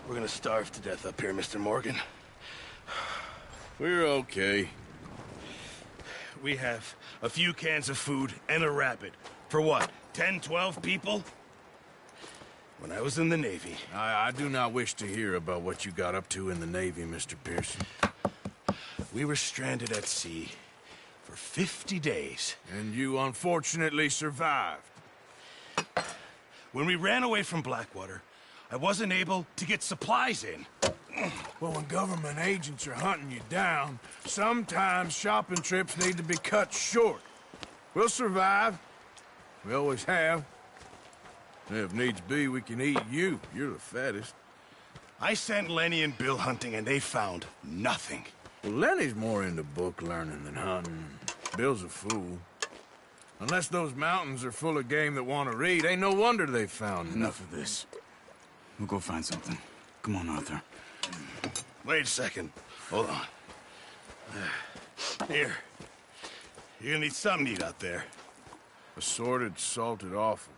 We're gonna starve to death up here, Mr. Morgan. We're okay. We have a few cans of food and a rabbit. For what, 10, 12 people? When I was in the Navy... I do not wish to hear about what you got up to in the Navy, Mr. Pearson. We were stranded at sea for 50 days. And you unfortunately survived. When we ran away from Blackwater, I wasn't able to get supplies in. Well, when government agents are hunting you down, sometimes shopping trips need to be cut short. We'll survive. We always have. If needs be, we can eat you. You're the fattest. I sent Lenny and Bill hunting, and they found nothing. Well, Lenny's more into book learning than hunting. Bill's a fool. Unless those mountains are full of game that want to read, ain't no wonder they found Enough of this. We'll go find something. Come on, Arthur. Wait a second. Hold on. Here. You're gonna need something to eat out there. Assorted, salted offal.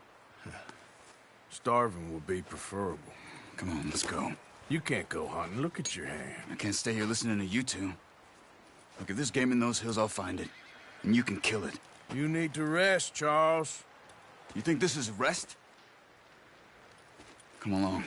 Starving would be preferable. Come on, let's go. You can't go hunting. Look at your hand. I can't stay here listening to you two. Look, if there's game in those hills, I'll find it. And you can kill it. You need to rest, Charles. You think this is rest? Come along.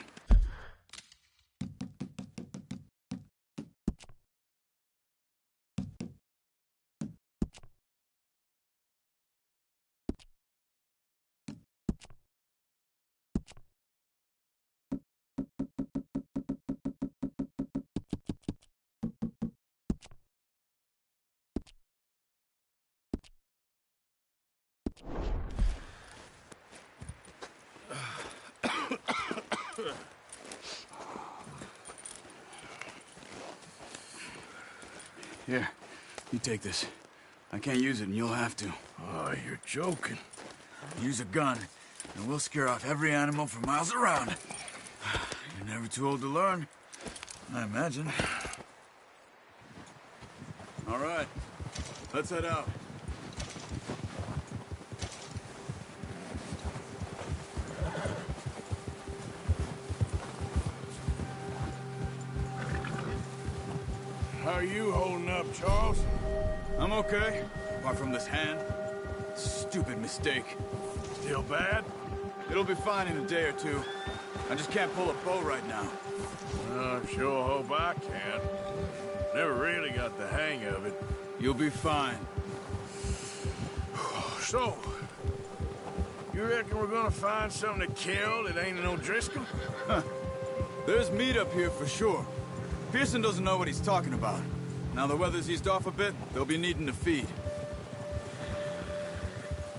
Here, you take this. I can't use it, and you'll have to. Oh, you're joking. Use a gun, and we'll scare off every animal for miles around. You're never too old to learn, I imagine. All right, let's head out. How are you holding up, Charles? I'm okay, apart from this hand. Stupid mistake. Still bad? It'll be fine in a day or two. I just can't pull a bow right now. I sure hope I can. Never really got the hang of it. You'll be fine. So, you reckon we're gonna find something to kill that ain't no Driscoll? Huh. There's meat up here for sure. Pearson doesn't know what he's talking about. Now the weather's eased off a bit, they'll be needing to feed.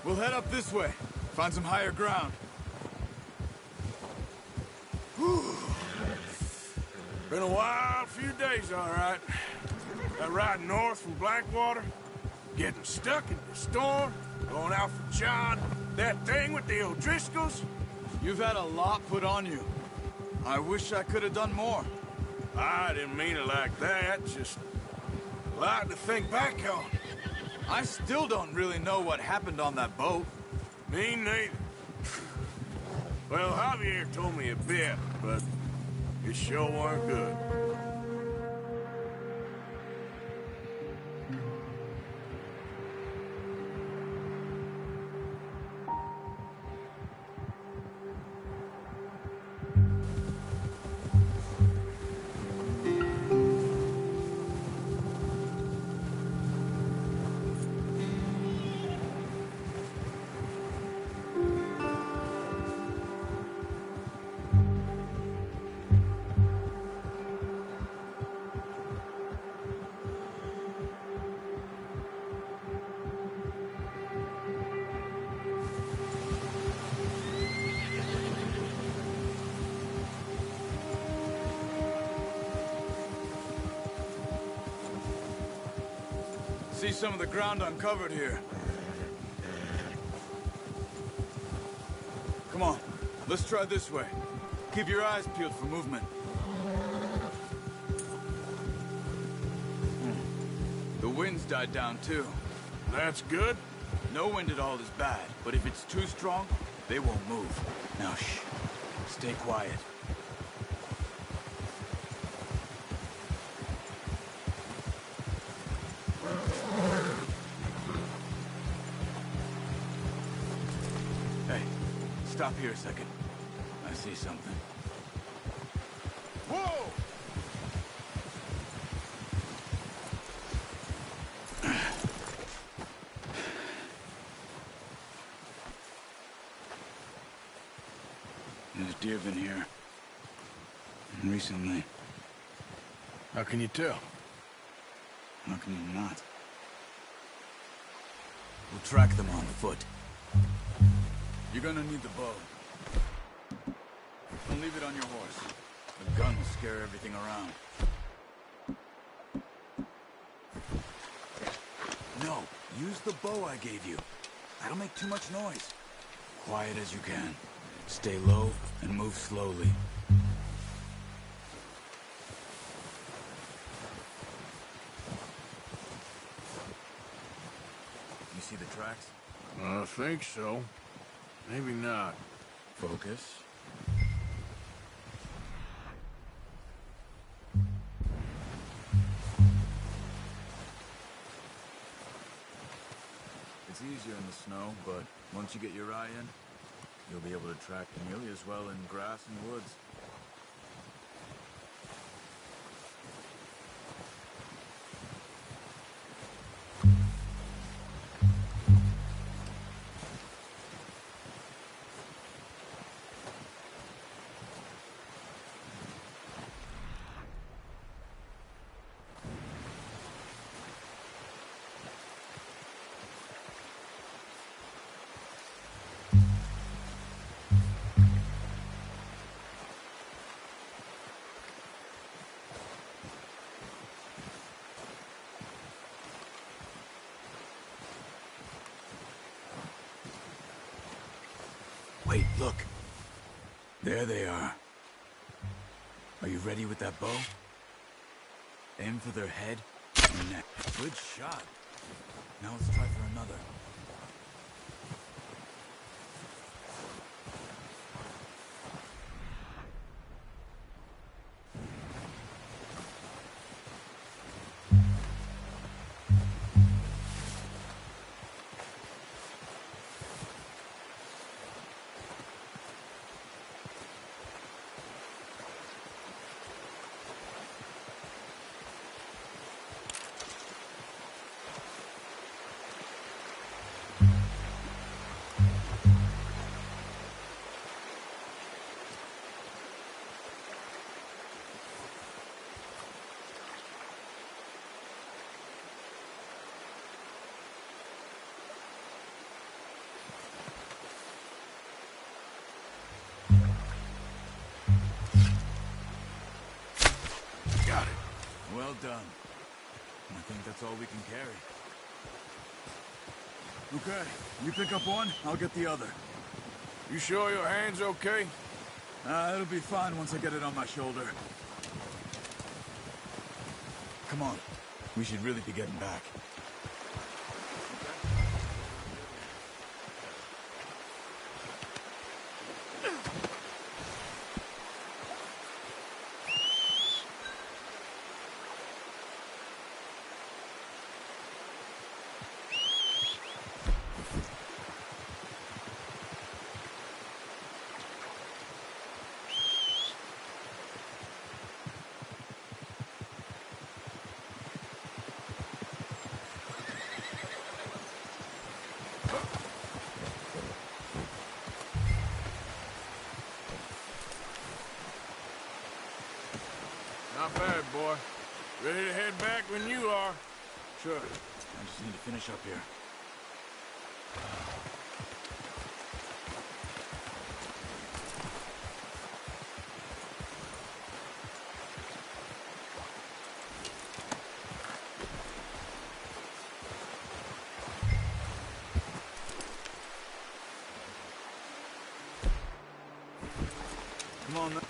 We'll head up this way, find some higher ground. Whew. Been a wild few days, all right. That ride north from Blackwater, getting stuck in the storm, going out for John, that thing with the O'Driscolls. You've had a lot put on you. I wish I could have done more. I didn't mean it like that, just a lot to think back on. I still don't really know what happened on that boat. Me neither. Well, Javier told me a bit, but it sure weren't good. See some of the ground uncovered here. Come on, let's try this way. Keep your eyes peeled for movement. The wind's died down too. That's good. No wind at all is bad, but if it's too strong, they won't move. Now shh, stay quiet. Hey, stop here a second. I see something. Whoa! There's deer been here. Recently. How can you tell? How can you not? We'll track them on foot. You're gonna need the bow. Don't leave it on your horse. The gun will scare everything around. No, use the bow I gave you. That'll make too much noise. Quiet as you can. Stay low and move slowly. You see the tracks? I think so. Maybe not. Focus. It's easier in the snow, but once you get your eye in, you'll be able to track nearly as well in grass and woods. Wait, look. There they are. Are you ready with that bow? Aim for their head and neck. Good shot. Now let's try for another. Well done. I think that's all we can carry. Okay, you pick up one, I'll get the other. You sure your hand's okay? It'll be fine once I get it on my shoulder. Come on, we should really be getting back. Sure. I just need to finish up here. Come on, then.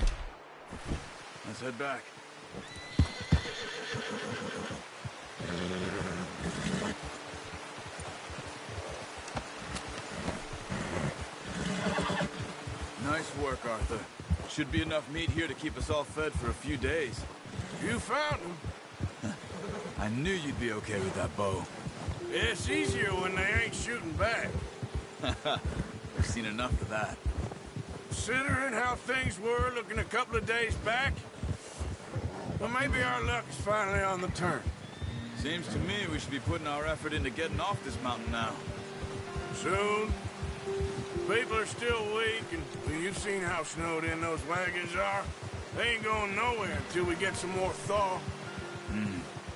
Let's head back. Nice work, Arthur. Should be enough meat here to keep us all fed for a few days. You found him. I knew you'd be okay with that bow. It's easier when they ain't shooting back. We've seen enough of that. Considering how things were looking a couple of days back, well, maybe our luck is finally on the turn. Seems to me we should be putting our effort into getting off this mountain now. Soon. People are still weak, and well, you've seen how snowed in those wagons are. They ain't going nowhere until we get some more thaw.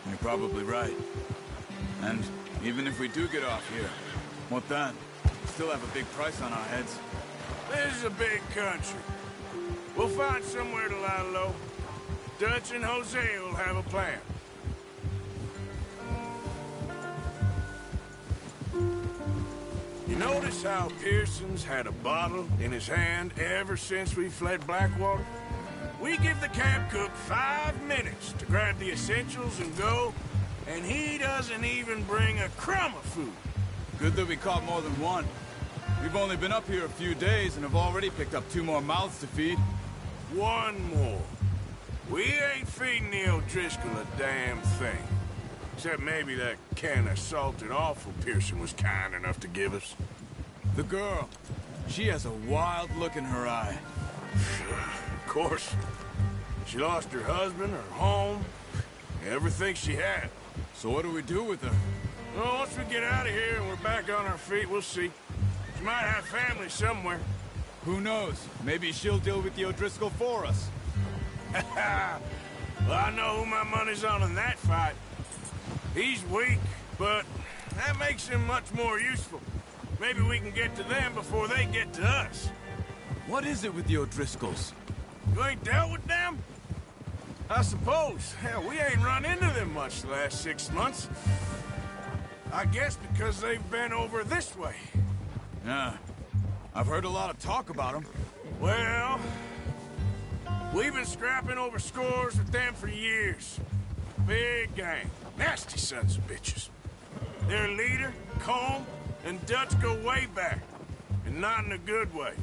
You're probably right. And even if we do get off here, what then? We still have a big price on our heads. This is a big country. We'll find somewhere to lie low. Dutch and Jose will have a plan. You notice how Pearson's had a bottle in his hand ever since we fled Blackwater? We give the camp cook 5 minutes to grab the essentials and go, and he doesn't even bring a crumb of food. Good that we caught more than one. We've only been up here a few days and have already picked up 2 more mouths to feed. 1 more. We ain't feeding the O'Driscoll a damn thing. Except maybe that can of salted offal Pearson was kind enough to give us. The girl. She has a wild look in her eye. Of course. She lost her husband, her home, everything she had. So what do we do with her? Well, once we get out of here and we're back on our feet, we'll see. She might have family somewhere. Who knows? Maybe she'll deal with the O'Driscoll for us. Well, I know who my money's on in that fight. He's weak, but that makes him much more useful. Maybe we can get to them before they get to us. What is it with the O'Driscolls? You ain't dealt with them? I suppose. Hell, we ain't run into them much the last 6 months. I guess because they've been over this way. Yeah. I've heard a lot of talk about them. Well, we've been scrapping over scores with them for years. Big gang. Nasty sons of bitches. Their leader, Colm, and Dutch go way back. And not in a good way.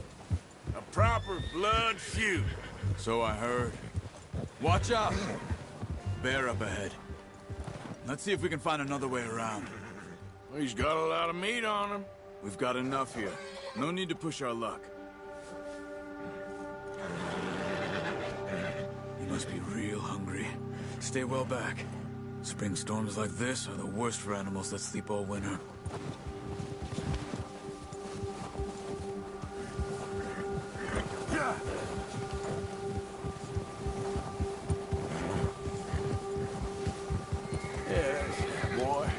A proper blood feud. So I heard. Watch out! Bear up ahead. Let's see if we can find another way around. Well, he's got a lot of meat on him. We've got enough here. No need to push our luck. You must be real hungry. Stay well back. Spring storms like this are the worst for animals that sleep all winter. Yes, boy.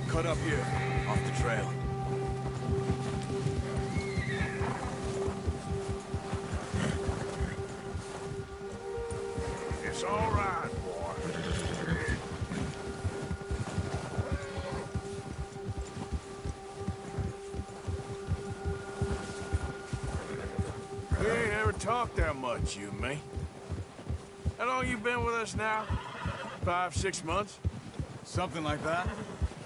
Cut up here, off the trail. It's all right, boy. We ain't ever talked that much, you and me. How long you been with us now? 5, 6 months? Something like that?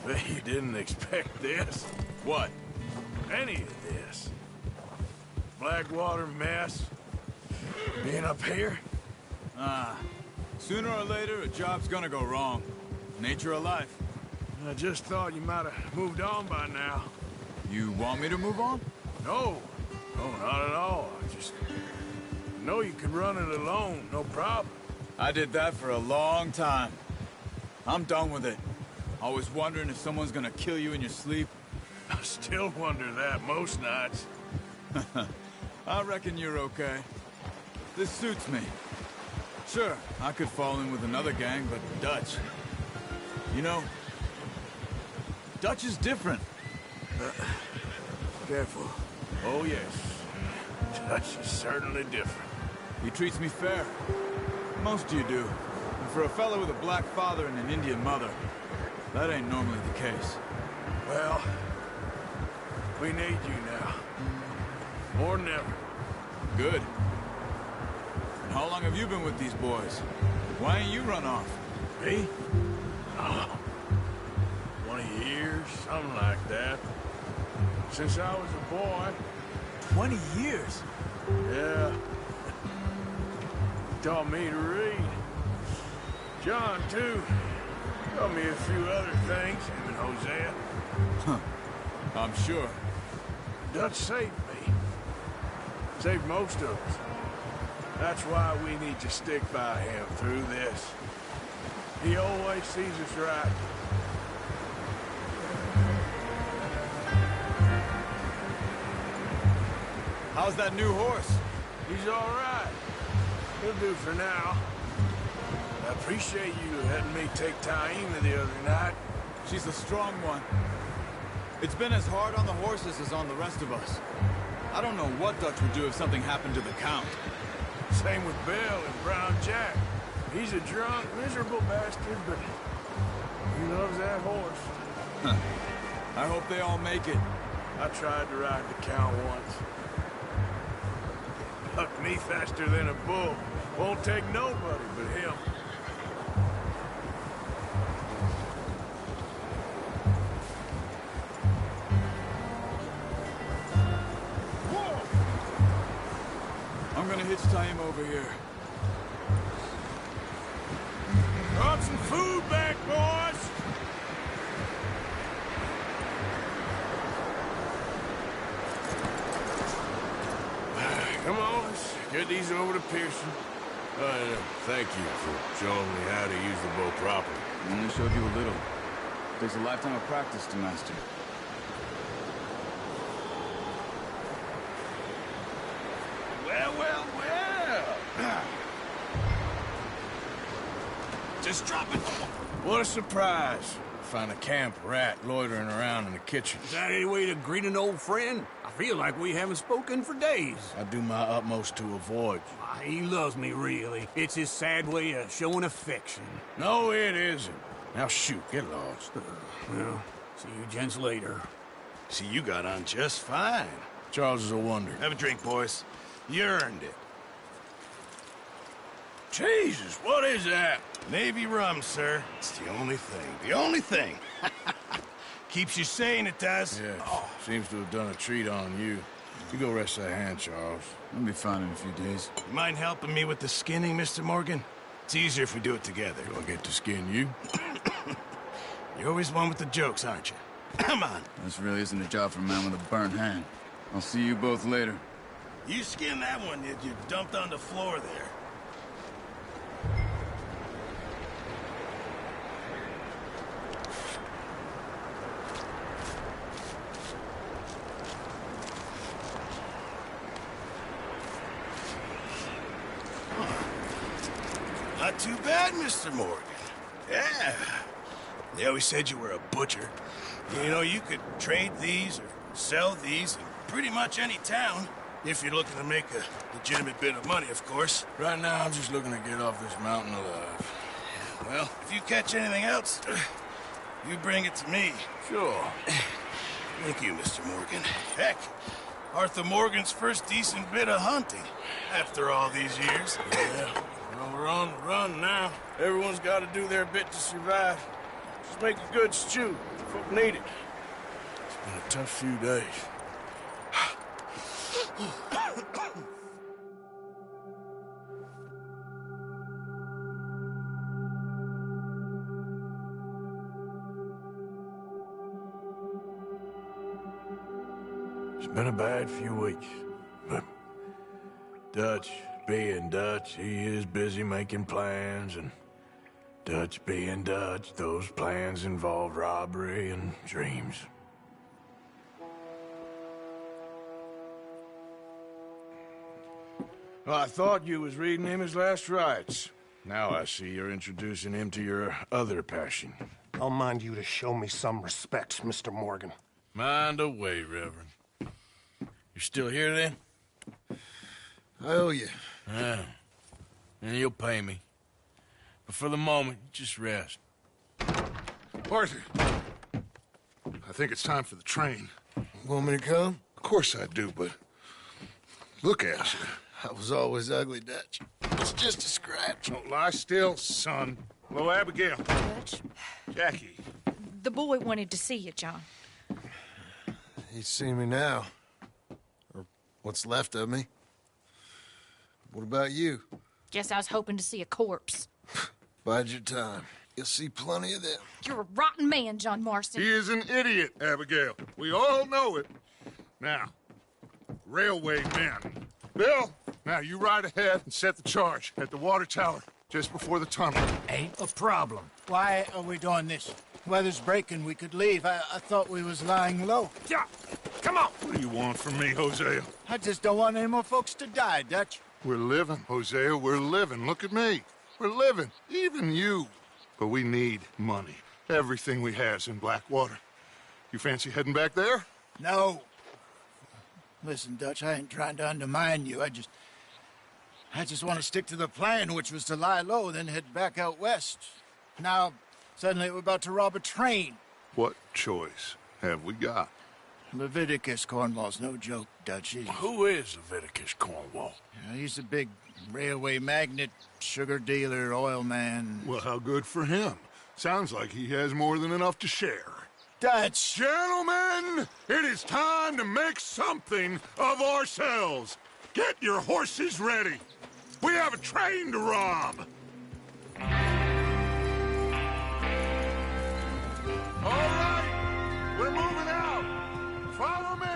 Bet you didn't expect this. What? Any of this. Blackwater mess. Being up here. Sooner or later, a job's gonna go wrong. Nature of life. I just thought you might have moved on by now. You want me to move on? No. No, not at all. I just know you could run it alone, no problem. I did that for a long time. I'm done with it. Always wondering if someone's gonna kill you in your sleep. I still wonder that most nights. I reckon you're okay. This suits me. Sure, I could fall in with another gang, but Dutch... You know, Dutch is different. Careful. Oh, yes. Dutch is certainly different. He treats me fair. Most of you do. And for a fella with a black father and an Indian mother, that ain't normally the case. Well, we need you now. More than ever. Good. And how long have you been with these boys? Why ain't you run off? Me? Oh, 20 years, something like that. Since I was a boy. 20 years? Yeah. Taught me to read. John, too. Taught me a few other things, him and Hosea. Huh. I'm sure. Dutch saved me. Saved most of us. That's why we need to stick by him through this. He always sees us right. How's that new horse? He's all right. He'll do for now. I appreciate you letting me take Taina the other night. She's a strong one. It's been as hard on the horses as on the rest of us. I don't know what Dutch would do if something happened to the Count. Same with Bill and Brown Jack. He's a drunk, miserable bastard, but he loves that horse. Huh. I hope they all make it. I tried to ride the Count once. Bucked me faster than a bull. Won't take nobody but him. I'm gonna hitch tie him over here. Brought some food back, boys! Come on, let's get these over to Pearson. Thank you for showing me how to use the bow properly. I only showed you a little. Takes a lifetime of practice to master. Well, well, well. Just drop it. What a surprise. Find a camp rat loitering around in the kitchen. Is that any way to greet an old friend? I feel like we haven't spoken for days. I do my utmost to avoid you. He loves me, really. It's his sad way of showing affection. No, it isn't. Now shoot, get lost. Well, see you gents later. See, you got on just fine. Charles is a wonder. Have a drink, boys. You earned it. Jesus, what is that? Navy rum, sir. It's the only thing. The only thing. Keeps you sane, it does. Yeah, seems to have done a treat on you. You go rest that hand, Charles. I'll be fine in a few days. You mind helping me with the skinning, Mr. Morgan? It's easier if we do it together. Do I get to skin you? You're always one with the jokes, aren't you? Come on. This really isn't a job for a man with a burnt hand. I'll see you both later. You skinned that one that you dumped on the floor there. Not too bad, Mr. Morgan. Yeah. They always said you were a butcher. You know, you could trade these or sell these in pretty much any town. If you're looking to make a legitimate bit of money, of course. Right now, I'm just looking to get off this mountain alive. Well, if you catch anything else, you bring it to me. Sure. Thank you, Mr. Morgan. Heck, Arthur Morgan's first decent bit of hunting after all these years. Yeah. Well, we're on the run now. Everyone's got to do their bit to survive. Just make a good stew. Folk need it. It's been a tough few days. It's been a bad few weeks, but Dutch being Dutch, he is busy making plans, and Dutch being Dutch, those plans involve robbery and dreams. Well, I thought you was reading him his last rites. Now I see you're introducing him to your other passion. I'll mind you to show me some respect, Mr. Morgan. Mind away, Reverend. You're still here, then? I owe you. Yeah. And you'll pay me. But for the moment, just rest. Arthur, I think it's time for the train. Want me to come? Of course I do, but look at you. I was always ugly, Dutch. It's just a scratch. Don't lie still, son. Hello, Abigail. Dutch, Jackie. the boy wanted to see you, John. He's seen me now. Or what's left of me. What about you? Guess I was hoping to see a corpse. Bide your time. You'll see plenty of them. You're a rotten man, John Marston. He is an idiot, Abigail. We all know it. Now, railway men. Bill, now you ride ahead and set the charge at the water tower just before the tunnel. Ain't a problem. Why are we doing this? Weather's breaking. We could leave. I thought we was lying low. Yeah, come on. What do you want from me, Hosea? I just don't want any more folks to die, Dutch. We're living, Hosea. We're living. Look at me. We're living. Even you. But we need money. Everything we has in Blackwater. You fancy heading back there? No. Listen, Dutch, I ain't trying to undermine you. I just want to stick to the plan, which was to lie low, then head back out west. Now, suddenly we're about to rob a train. What choice have we got? Leviticus Cornwall's no joke, Dutch. Who is Leviticus Cornwall? He's a big railway magnate, sugar dealer, oil man. Well, how good for him. Sounds like he has more than enough to share. Dutch! Gentlemen, it is time to make something of ourselves. Get your horses ready. We have a train to rob. All right, we're moving out. Follow me.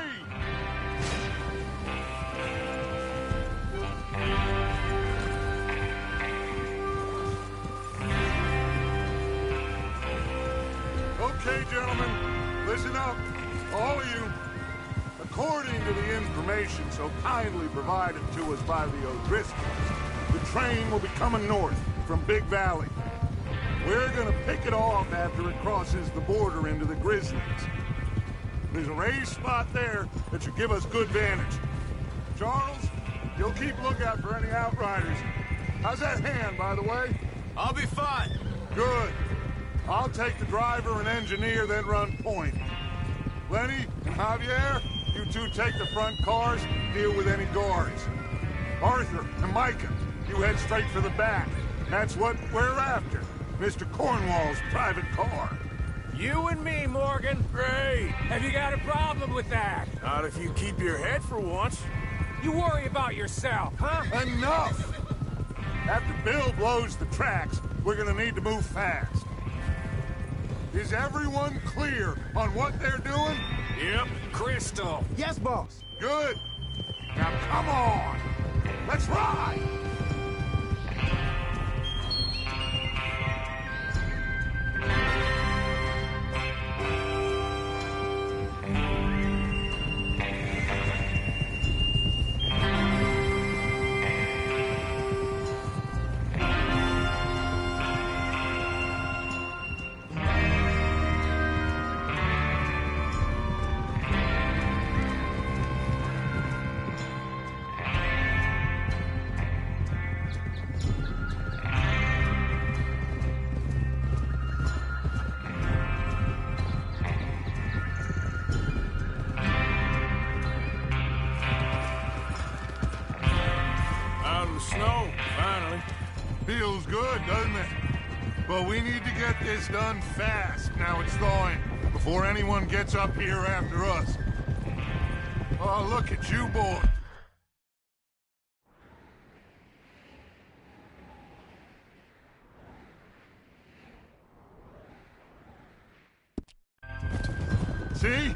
Okay, gentlemen, listen up, all of you. According to the information so kindly provided to us by the O'Driscolls, the train will be coming north from Big Valley. We're gonna pick it off after it crosses the border into the Grizzlies. There's a raised spot there that should give us good vantage. Charles, you'll keep lookout for any outriders. How's that hand, by the way? I'll be fine. Good. I'll take the driver and engineer, then run point. Lenny and Javier, you two take the front cars, deal with any guards. Arthur and Micah, you head straight for the back. That's what we're after. Mr. Cornwall's private car. You and me, Morgan. Great. Have you got a problem with that? Not if you keep your head for once. You worry about yourself, huh? Enough! After Bill blows the tracks, we're gonna need to move fast. Is everyone clear on what they're doing? Yep. Crystal. Yes, boss. Good. Now come on. Let's ride. Snow, finally. Feels good, doesn't it? But we need to get this done fast. Now it's thawing, before anyone gets up here after us. Oh, look at you, boy. See?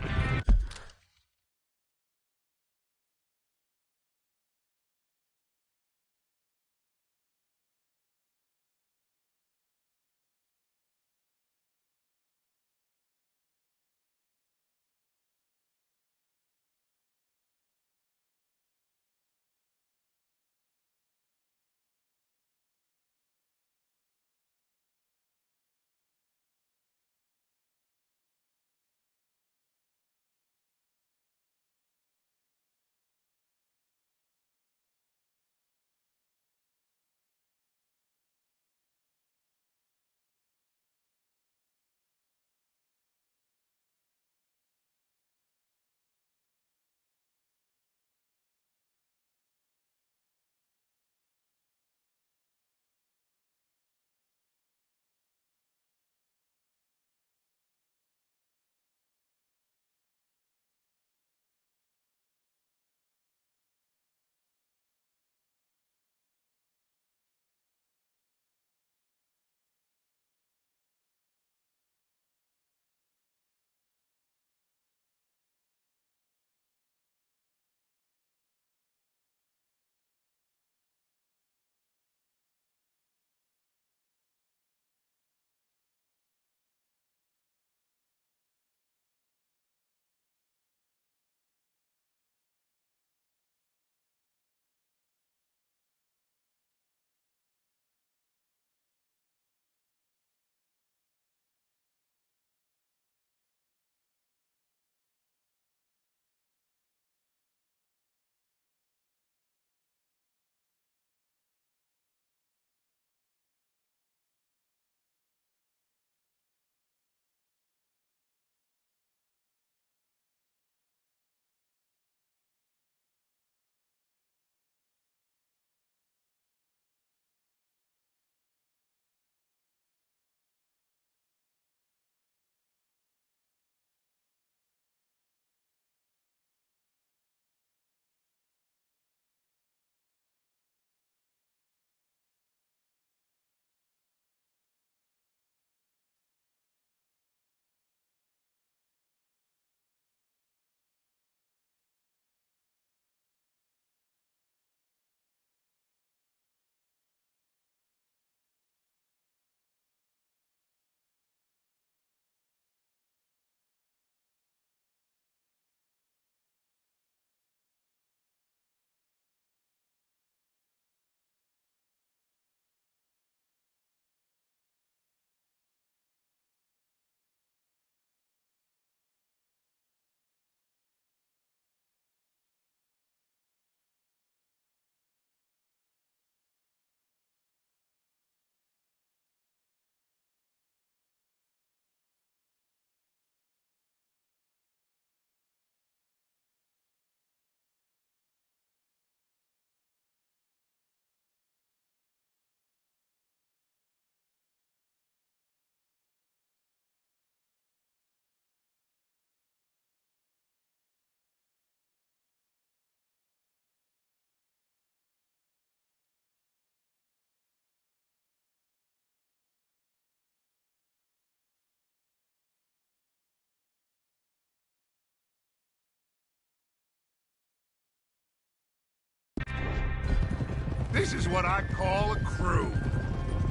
This is what I call a crew.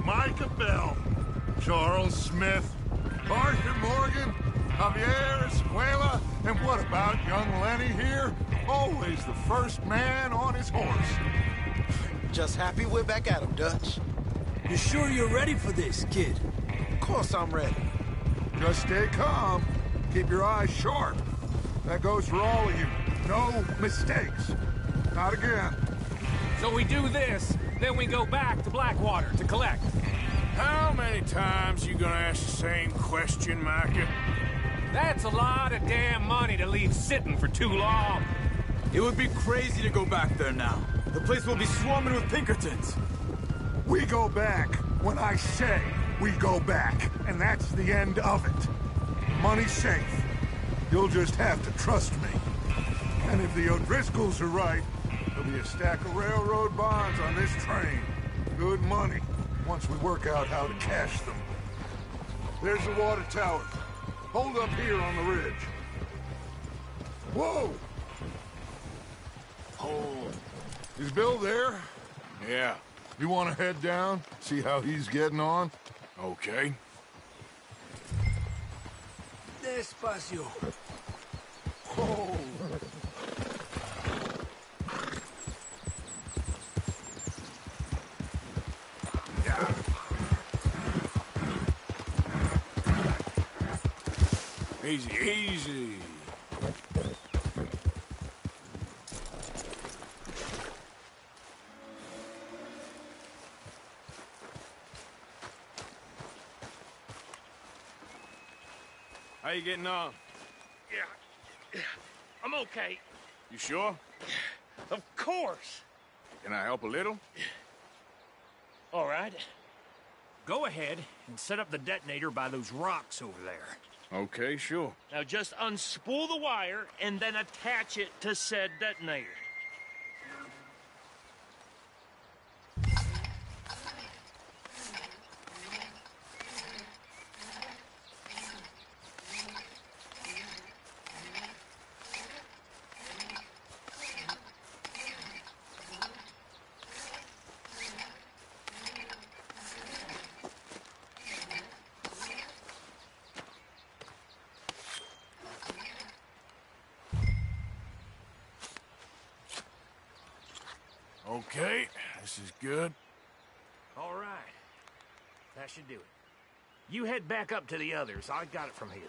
Micah Bell, Charles Smith, Arthur Morgan, Javier Escuela, and what about young Lenny here? Always the first man on his horse. Just happy we're back at him, Dutch. You sure you're ready for this, kid? Of course I'm ready. Just stay calm. Keep your eyes sharp. That goes for all of you. No mistakes. Not again. So we do this, then we go back to Blackwater to collect. How many times you gonna ask the same question, Micah? That's a lot of damn money to leave sitting for too long. It would be crazy to go back there now. The place will be swarming with Pinkertons. We go back when I say we go back, and that's the end of it. Money's safe. You'll just have to trust me. And if the O'Driscolls are right, there'll be a stack of railroad bonds on this train. Good money, once we work out how to cash them. There's the water tower. Hold up here on the ridge. Whoa! Hold. Is Bill there? Yeah, You want to head down, see how he's getting on? okay. Despacio. Oh. Easy, easy. How you getting on? Yeah, I'm okay. You sure? Of course. Can I help a little? All right. Go ahead and set up the detonator by those rocks over there. Okay, sure. Now just unspool the wire and then attach it to said detonator. Okay, this is good. All right. That should do it. You head back up to the others. I got it from here.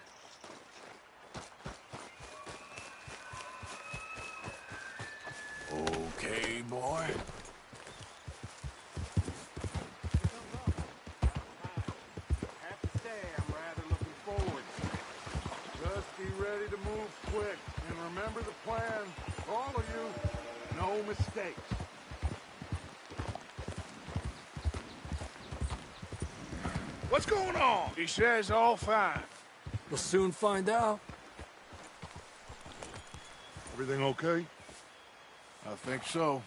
Okay, boy. Have to stay. I'm rather looking forward. Just be ready to move quick. And remember the plan. All of you, no mistakes. What's going on? He says all fine. We'll soon find out. Everything okay? I think so.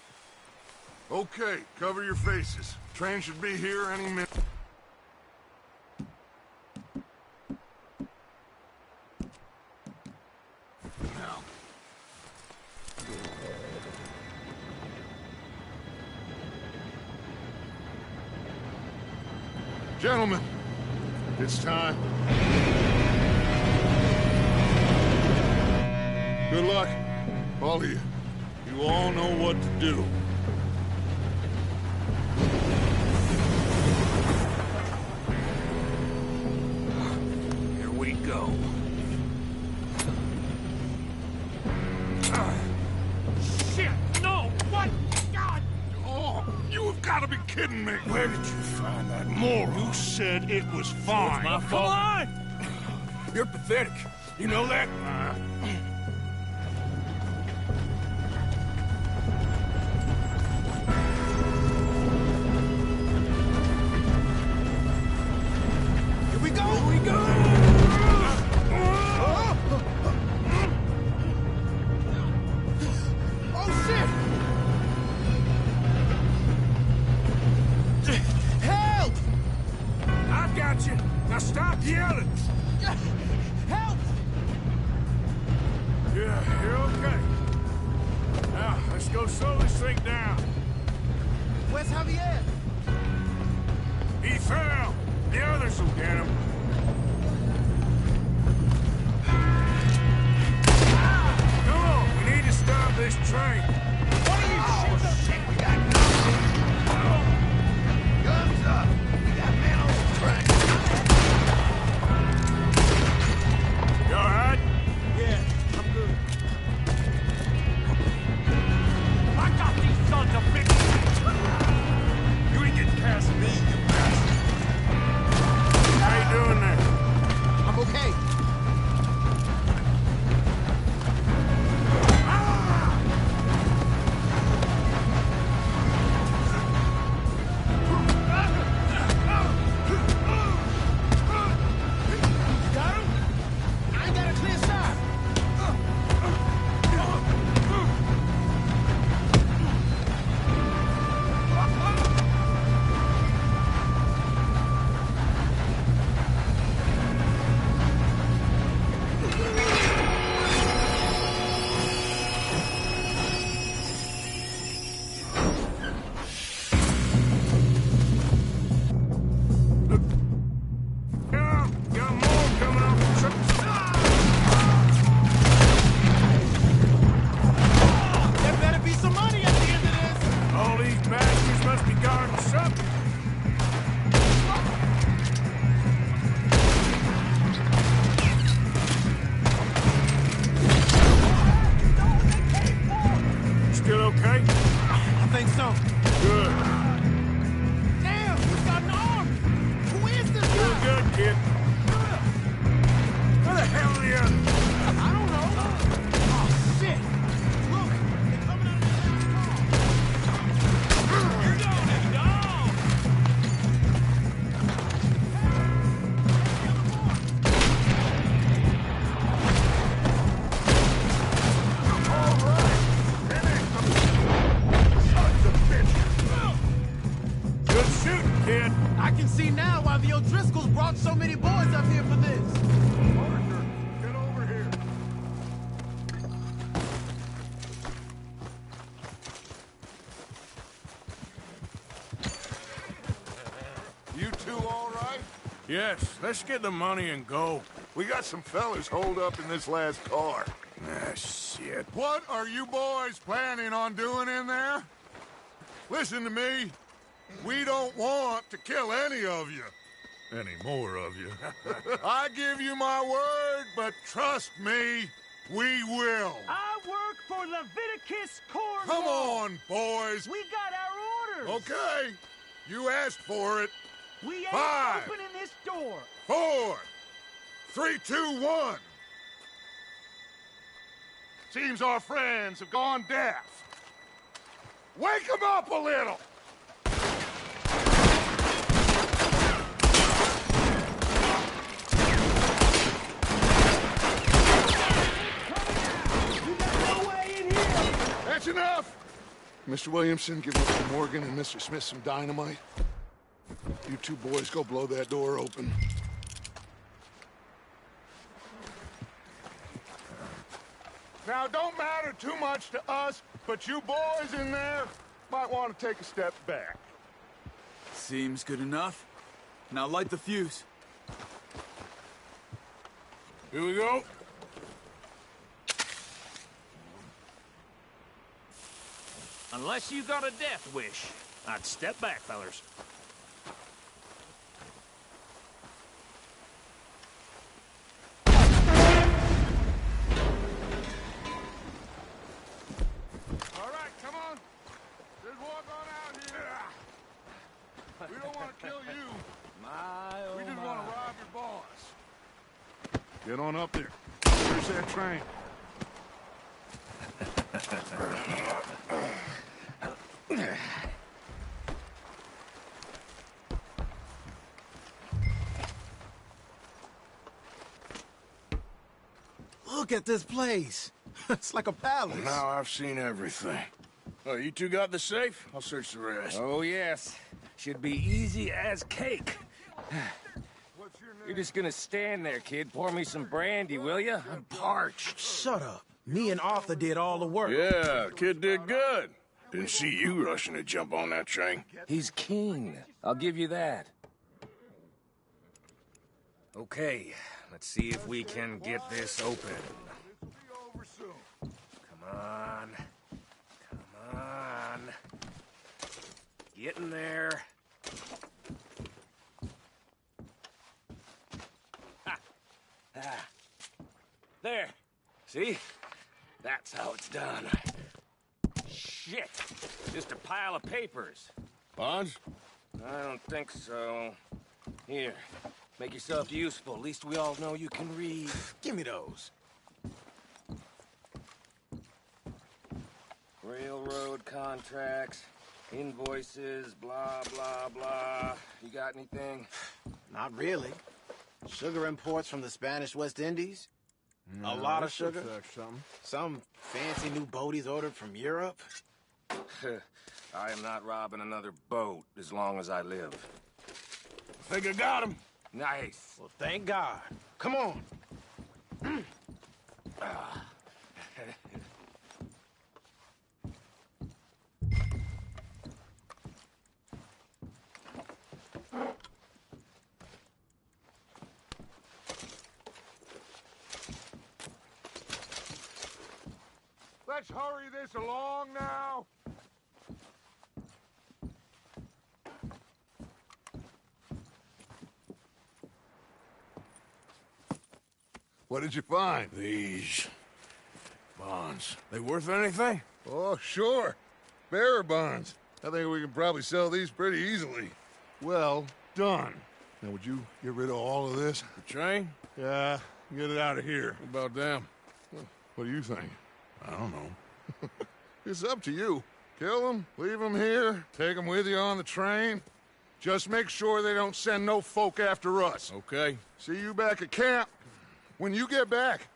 Okay, cover your faces. Train should be here any minute. Gentlemen, it's time. Good luck, all of you. You all know what to do. Here we go. Shit! No! What? God! Oh, you have got to be kidding me. Where did you find that moron? You said it was fine. My fault. Come on! You're pathetic. You know that? Here we go! Here we go! Oh, shit! Help! I got you. Now stop yelling. Help! Yeah, you're okay. Now, let's go slow this thing down. Wait! Where's Javier? He fell. The others will get him. Come on, we need to stop this train. What are you shit? We got guns up. We got men on the train. You all right? Yeah, I'm good. I got these sons of bitches! You ain't getting past me, you bastard! How you doing there? I'm okay. Got him? I ain't got a clear shot. Yeah, got more coming off the truck. There better be some money at the end of this. All these bastards must be guarding something. Still okay? I think so. Good. Damn, he's got an army. Who is this Feel guy? good, kid. Where the hell are the others? I don't know. Oh, shit. Look, they're coming out of this last car. You're going, dog. Good shooting, kid. I can see now why the O'Driscolls brought so many boys up here for this. Parker, get over here. You two all right? Yes, let's get the money and go. We got some fellas holed up in this last car. Ah, shit. What are you boys planning on doing in there? Listen to me. We don't want to kill any of you. Any more of you. I give you my word, but trust me, we will. I work for Leviticus Corps. Come on, boys. We got our orders. Okay. You asked for it. We ain't 5, opening this door. 4, 3, 2, 1. Seems our friends have gone deaf. Wake them up a little. That's enough! Mr. Williamson, give Mr. Morgan and Mr. Smith some dynamite. You two boys go blow that door open. Now, it don't matter too much to us, but you boys in there might want to take a step back. Seems good enough. Now light the fuse. Here we go. Unless you got a death wish, I'd step back, fellers. All right, come on. Just walk on out here. We don't want to kill you. We just want to rob your boss. Get on up there. There's that train. Look at this place. It's like a palace. Now I've seen everything. Oh, you two got the safe? I'll search the rest. Oh, yes. Should be easy as cake. What's your name? You're just gonna stand there, kid. Pour me some brandy, will you? I'm parched. Shut up. Me and Arthur did all the work. Yeah, kid did good. Didn't see you rushing to jump on that train. He's keen. I'll give you that. Okay, let's see if we can get this open. Come on. Come on. Get in there. Ha. Ah. There. See? That's how it's done. Shit. Just a pile of papers. Bonds? I don't think so. Here. Make yourself useful. At least we all know you can read. Give me those. Railroad contracts, invoices, blah, blah, blah. You got anything? Not really. Sugar imports from the Spanish West Indies. A lot of sugar. Some fancy new boat he's ordered from Europe. I am not robbing another boat as long as I live. Think I got him. Nice. Well, thank God. Come on. Let's hurry this along now. What did you find? These bonds. They worth anything? Oh, sure. Bearer bonds. I think we can probably sell these pretty easily. Well done. Now, would you get rid of all of this? The train? Yeah, get it out of here. What about them? What do you think? I don't know. It's up to you. Kill them, leave them here, take them with you on the train. Just make sure they don't send no folk after us. Okay. See you back at camp. When you get back,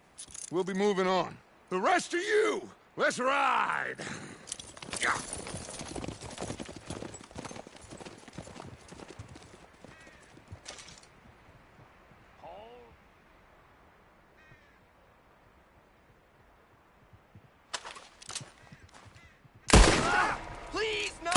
we'll be moving on. The rest of you, let's ride! Please, no!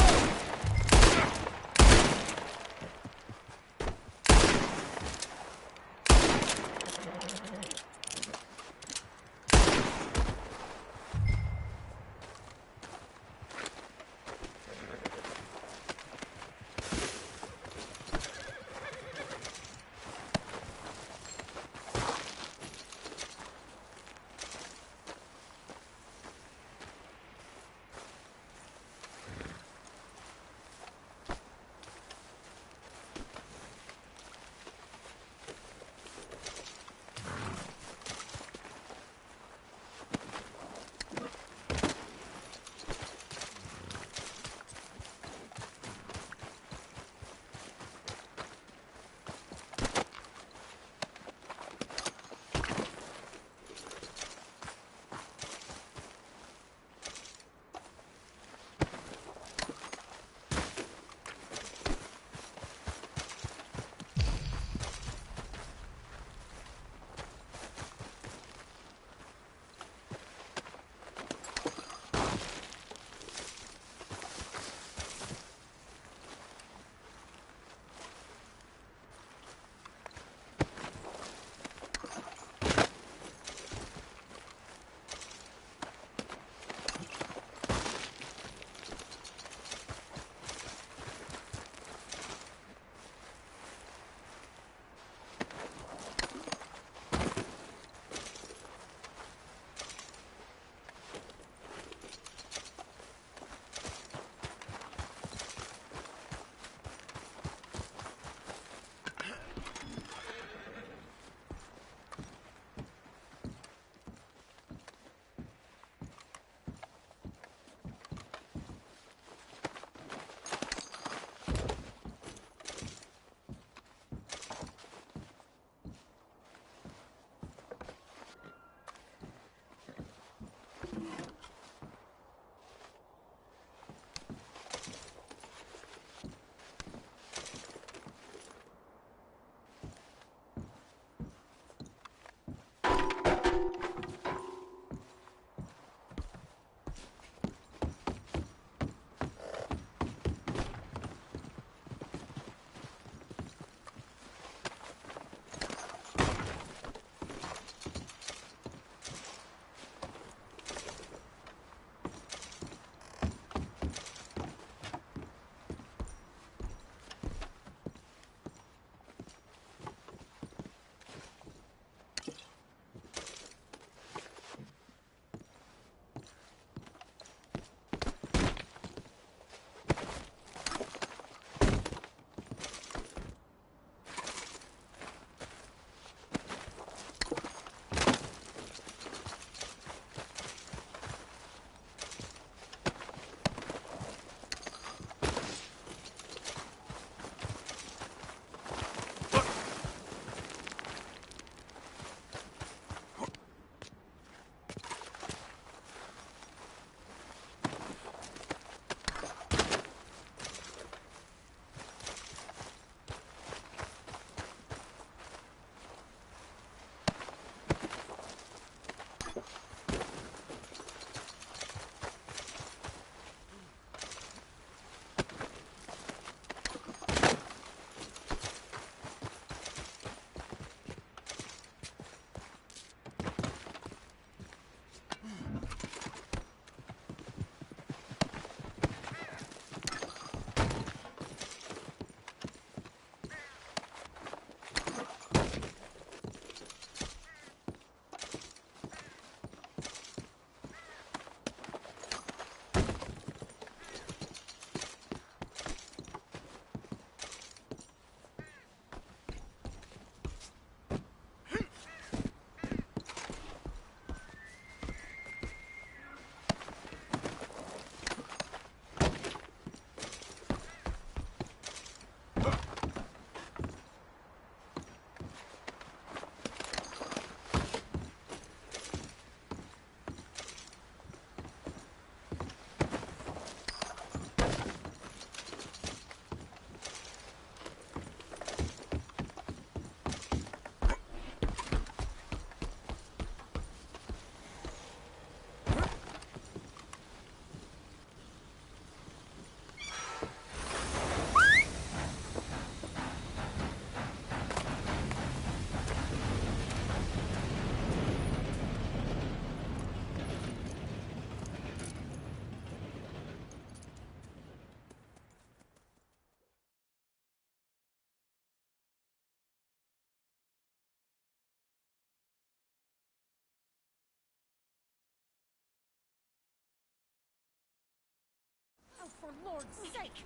Lord's sake!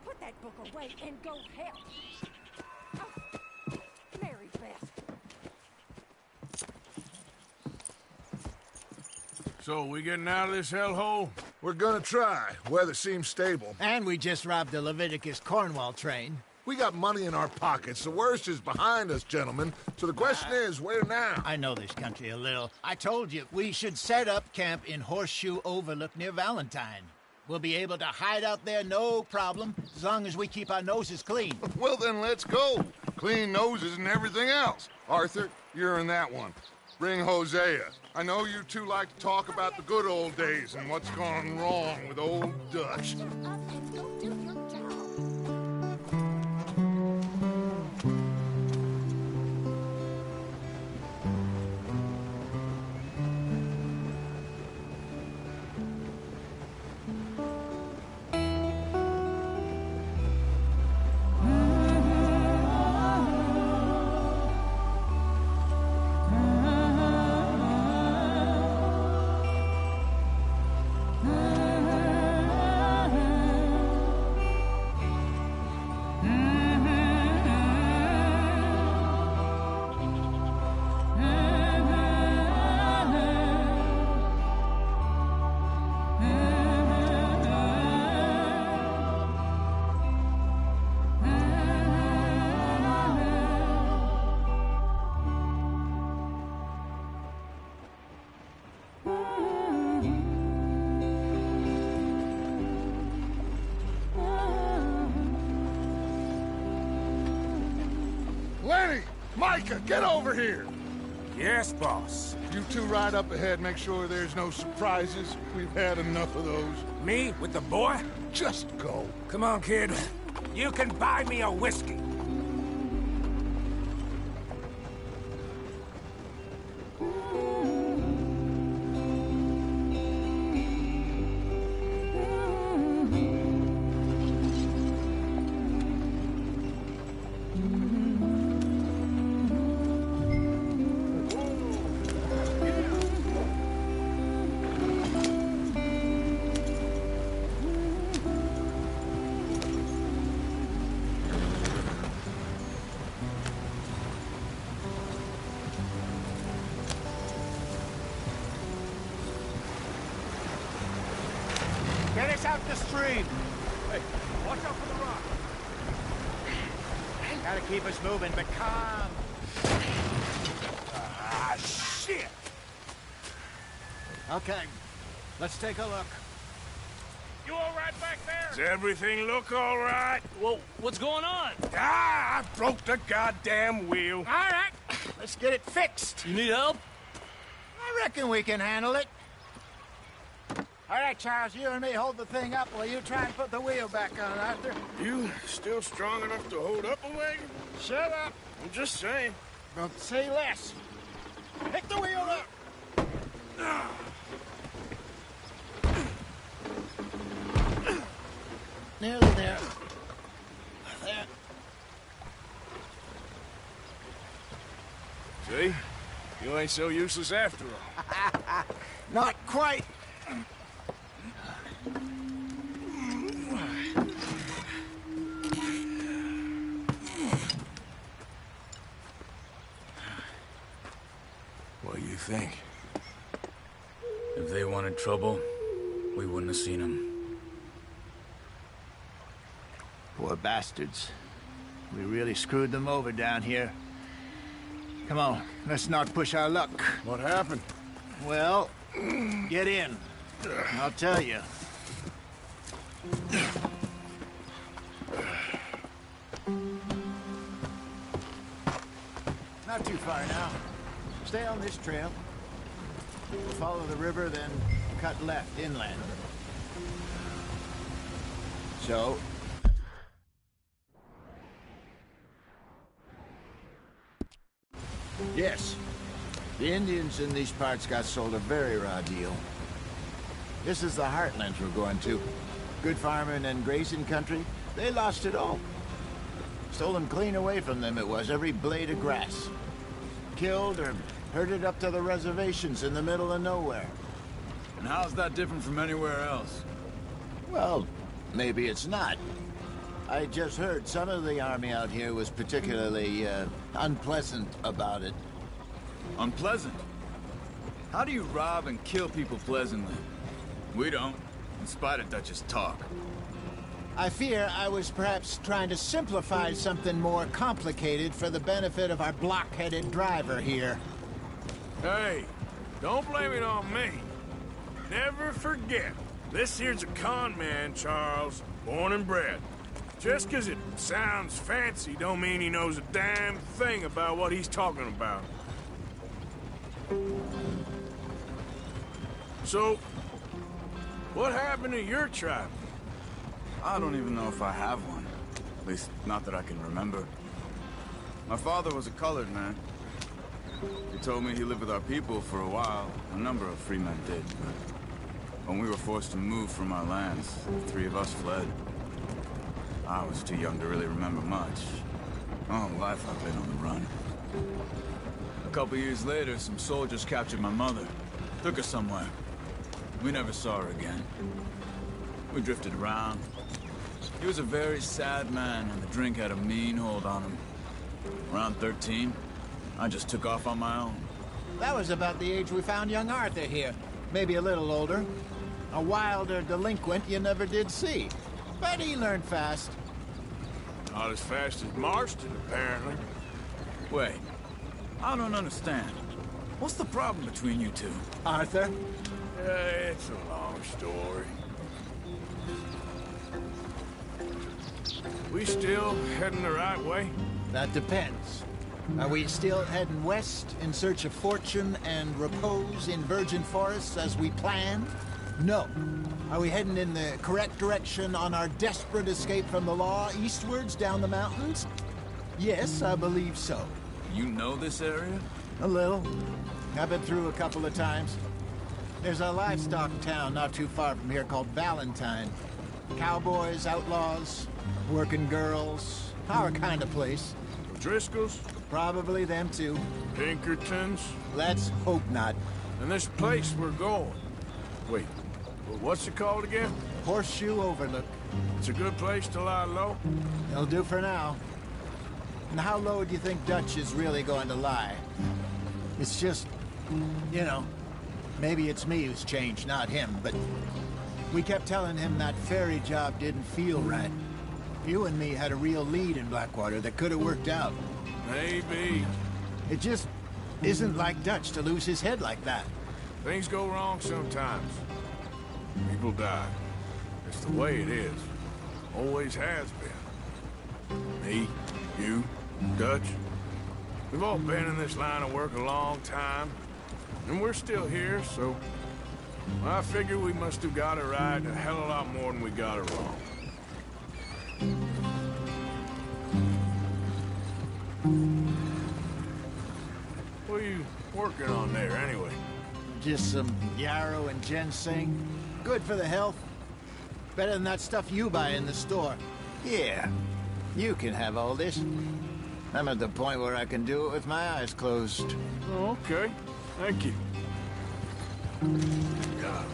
Put that book away and go help. Oh, Mary Beth. So, we getting out of this hellhole? We're gonna try. Weather seems stable. And we just robbed the Leviticus Cornwall train. We got money in our pockets. The worst is behind us, gentlemen. So the question is, where now? I know this country a little. I told you, we should set up camp in Horseshoe Overlook near Valentine. We'll be able to hide out there, no problem, as long as we keep our noses clean. Well, then let's go. Clean noses and everything else. Arthur, you're in that one. Bring Hosea. I know you two like to talk about the good old days and what's gone wrong with old Dutch. Lenny! Micah, get over here! Yes, boss. You two ride up ahead, make sure there's no surprises. We've had enough of those. Me with the boy? Just go. Come on, kid. You can buy me a whiskey. Get us out the stream. Hey, watch out for the rock. Gotta keep us moving, but calm. Ah, shit! Okay, let's take a look. You all right back there? Does everything look all right? Well, what's going on? Ah, I broke the goddamn wheel. All right, let's get it fixed. You need help? I reckon we can handle it. All right, Charles, you and me hold the thing up while you try and put the wheel back on, Arthur. You still strong enough to hold up a wagon? Shut up. I'm just saying. Don't say less. Pick the wheel up. Nearly there. There. See? You ain't so useless after all. Not quite. What do you think? If they wanted trouble, we wouldn't have seen them. Poor bastards. We really screwed them over down here. Come on, let's not push our luck. What happened? Well, get in. I'll tell you. Not too far now. Stay on this trail. We'll follow the river, then cut left inland. So... Yes. The Indians in these parts got sold a very raw deal. This is the heartlands we're going to. Good farming and grazing country. They lost it all. Stolen clean away from them it was, every blade of grass. Killed or herded up to the reservations in the middle of nowhere. And how's that different from anywhere else? Well, maybe it's not. I just heard some of the army out here was particularly, unpleasant about it. Unpleasant? How do you rob and kill people pleasantly? We don't, in spite of Dutch's talk. I fear I was perhaps trying to simplify something more complicated for the benefit of our block-headed driver here. Hey, don't blame it on me. Never forget, this here's a con man, Charles, born and bred. Just 'cause it sounds fancy don't mean he knows a damn thing about what he's talking about. So, what happened to your tribe? I don't even know if I have one. At least, not that I can remember. My father was a colored man. He told me he lived with our people for a while. A number of free men did, but when we were forced to move from our lands, the three of us fled. I was too young to really remember much. All life I've been on the run. A couple years later, some soldiers captured my mother. Took her somewhere. We never saw her again. We drifted around. He was a very sad man, and the drink had a mean hold on him. Around 13, I just took off on my own. That was about the age we found young Arthur here. Maybe a little older. A wilder delinquent you never did see. But he learned fast. Not as fast as Marston, apparently. Wait, I don't understand. What's the problem between you two? Arthur? It's a long story. We still heading the right way? That depends. Are we still heading west in search of fortune and repose in virgin forests as we planned? No. Are we heading in the correct direction on our desperate escape from the law eastwards down the mountains? Yes, I believe so. You know this area? A little. I've been through a couple of times. There's a livestock town not too far from here called Valentine. Cowboys, outlaws, working girls, our kind of place. Driscoll's? Probably them too. Pinkertons? Let's hope not. And this place we're going. Wait, what's it called again? Horseshoe Overlook. It's a good place to lie low? It'll do for now. And how low do you think Dutch is really going to lie? It's just, you know, maybe it's me who's changed, not him, but we kept telling him that ferry job didn't feel right. You and me had a real lead in Blackwater that could have worked out. Maybe. It just isn't like Dutch to lose his head like that. Things go wrong sometimes. People die. It's the way it is. Always has been. Me, you, Dutch. We've all been in this line of work a long time. And we're still here, so I figure we must have got it right a hell of a lot more than we got it wrong. What are you working on there, anyway? Just some yarrow and ginseng. Good for the health. Better than that stuff you buy in the store. Yeah, you can have all this. I'm at the point where I can do it with my eyes closed. Oh, okay. Thank you. God.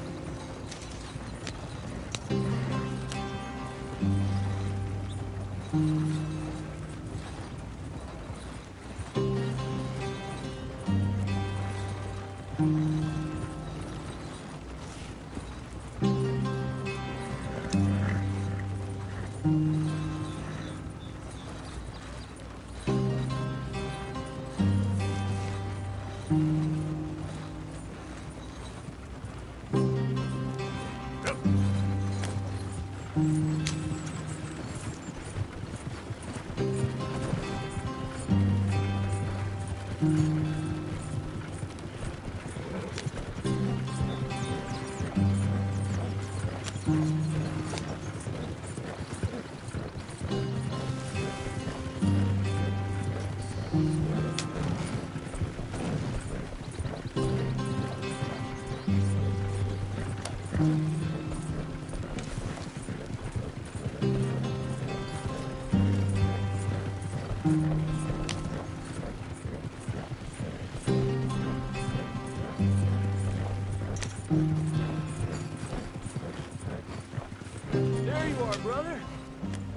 There you are, brother.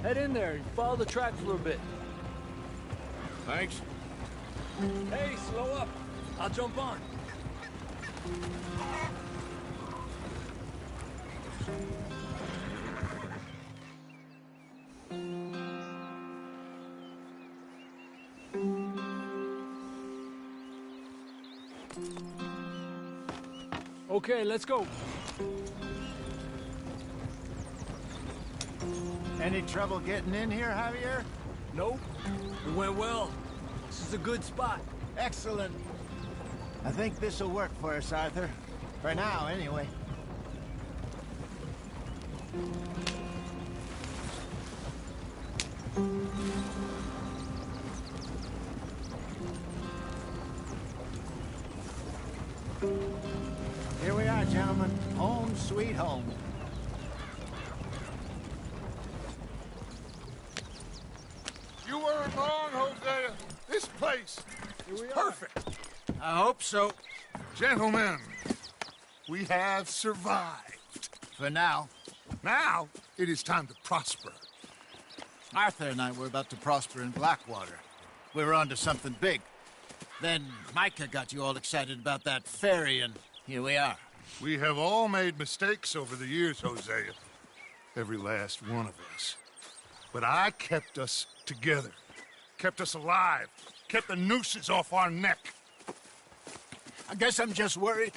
Head in there and follow the tracks for a bit. Thanks. Hey, slow up. I'll jump on. Okay, let's go. Any trouble getting in here, Javier? Nope. It went well. This is a good spot. Excellent. I think this'll work for us, Arthur. For now, anyway. Here we are, gentlemen. Home sweet home. You weren't wrong, Hosea. This place is perfect. I hope so. Gentlemen, we have survived. For now. Now, it is time to prosper. Arthur and I were about to prosper in Blackwater. We were onto something big. Then Micah got you all excited about that ferry, and here we are. We have all made mistakes over the years, Hosea. Every last one of us. But I kept us together. Kept us alive. Kept the nooses off our neck. I guess I'm just worried.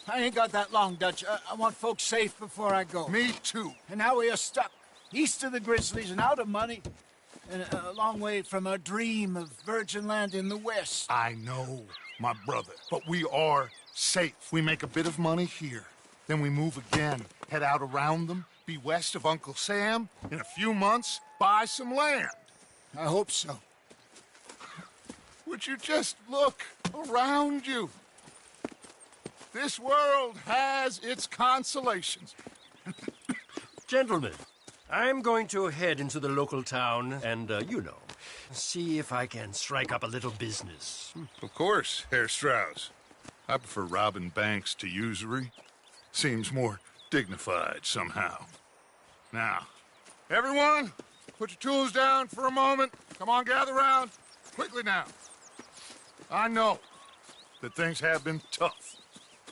I ain't got that long, Dutch. I want folks safe before I go. Me too. And now we are stuck, east of the Grizzlies and out of money, and a long way from our dream of virgin land in the west. I know, my brother, but we are safe. We make a bit of money here, then we move again, head out around them, be west of Uncle Sam, in a few months, buy some land. I hope so. Would you just look around you? This world has its consolations. Gentlemen, I'm going to head into the local town and, see if I can strike up a little business. Of course, Herr Strauss. I prefer robbing banks to usury. Seems more dignified somehow. Now, everyone, put your tools down for a moment. Come on, gather round. Quickly now. I know that things have been tough,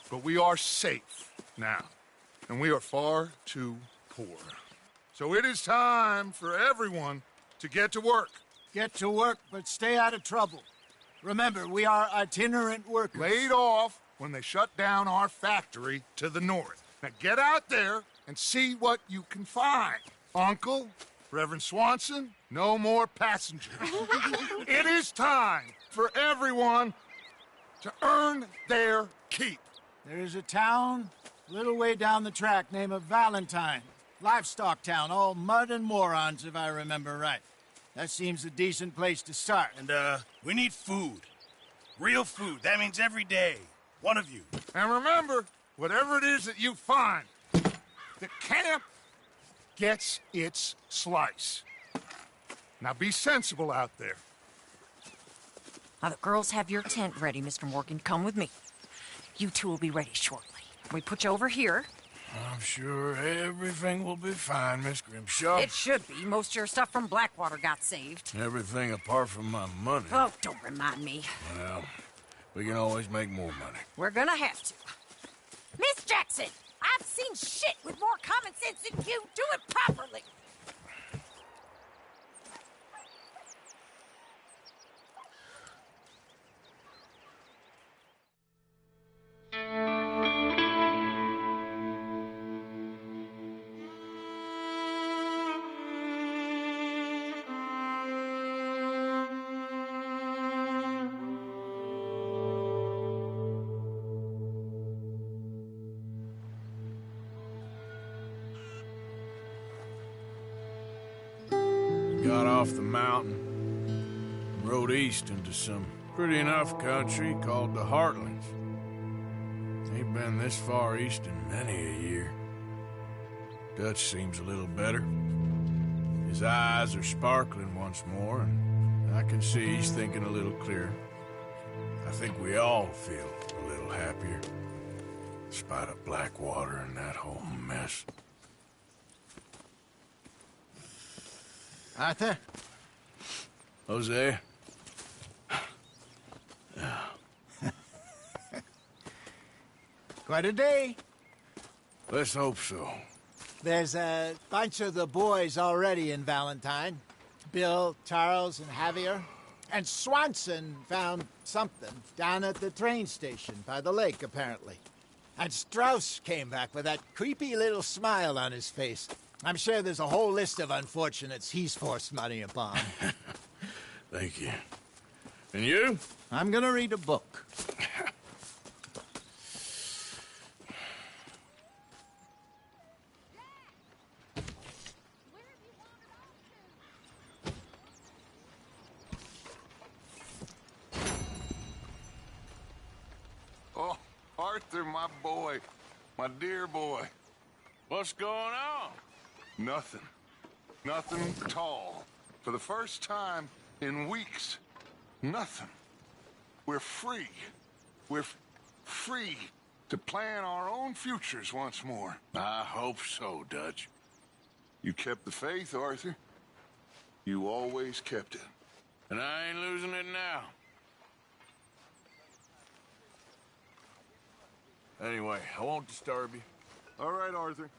but we are safe now, and we are far too poor. So it is time for everyone to get to work. Get to work, but stay out of trouble. Remember, we are itinerant workers. Laid off when they shut down our factory to the north. Now get out there and see what you can find. Uncle, Reverend Swanson, no more passengers. It is time for everyone to earn their keep. There is a town a little way down the track named Valentine. Livestock town, all mud and morons, if I remember right. That seems a decent place to start. And, we need food. Real food. That means every day. One of you. And remember, whatever it is that you find, the camp gets its slice. Now be sensible out there. Now, the girls have your tent ready, Mr. Morgan. Come with me. You two will be ready shortly. We put you over here. I'm sure everything will be fine, Miss Grimshaw. It should be. Most of your stuff from Blackwater got saved. Everything apart from my money. Oh, don't remind me. Well, we can always make more money. We're gonna have to. Miss Jackson, I've seen shit with more common sense than you. Do it properly. Got off the mountain, rode east into some pretty enough country called the Heartlands. Ain't been this far east in many a year. Dutch seems a little better. His eyes are sparkling once more, and I can see he's thinking a little clearer. I think we all feel a little happier, in spite of Blackwater and that whole mess. Arthur? Jose? Quite a day. Let's hope so. There's a bunch of the boys already in Valentine. Bill, Charles, and Javier. And Swanson found something down at the train station by the lake, apparently. And Strauss came back with that creepy little smile on his face. I'm sure there's a whole list of unfortunates he's forced money upon. Thank you. And you? I'm gonna read a book. Oh, Arthur, my boy. My dear boy. What's going on? Nothing. Nothing at all. For the first time in weeks, nothing. We're free. We're free to plan our own futures once more. I hope so, Dutch. You kept the faith, Arthur. You always kept it. And I ain't losing it now. Anyway, I won't disturb you. All right, Arthur.